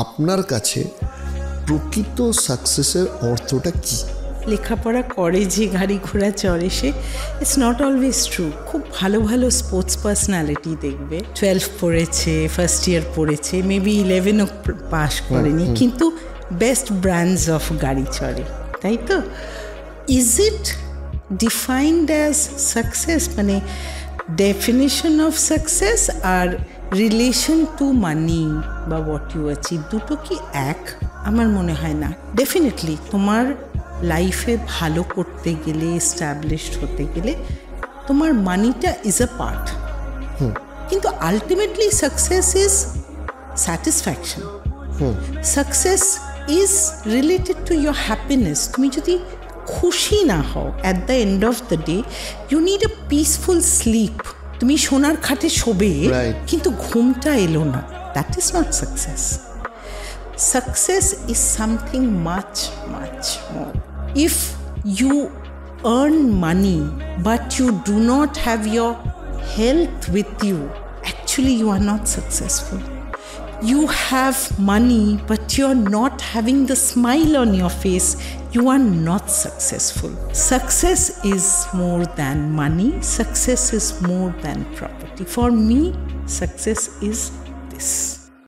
আপনার কাছে প্রকৃত সাকসেসের অর্থটা কি? লেখাপড়া করে যে গাড়ি ঘোড়া চড়ে সে, ইটস নট অলওয়েজ ট্রু। খুব ভালো ভালো স্পোর্টস পার্সোনালিটি দেখবে, 12 পড়েছে, ফার্স্ট ইয়ার পড়েছে, মেবি 11ও পাস করেনি, কিন্তু বেস্ট ব্র্যান্ডস অফ গাড়ি চড়ে, তাই তো? Is it defined as success? মানে ডেফিনেশন অফ সাকসেস আর রিলেশন টু মানি বা হোয়াট ইউ অ্যাচিভ, দুটো কি এক? আমার মনে হয় না। ডেফিনেটলি তোমার লাইফে ভালো করতে গেলে, এস্টাবলিশড হতে গেলে তোমার মানিটা ইজ আ পার্ট, কিন্তু ultimately success is satisfaction. Success is related to your happiness. তুমি যদি খুশি না হও at the end of the day, you need a peaceful sleep. তুমি সোনার খাটে শোবে কিন্তু ঘুমটা এলো না, that is not success. Success is something much, much more. If you earn money but you do not have your health with you, actually you are not successful. You have money but you're not having the smile on your face, you are not successful. Success is more than money. Success is more than property. For me, success is this.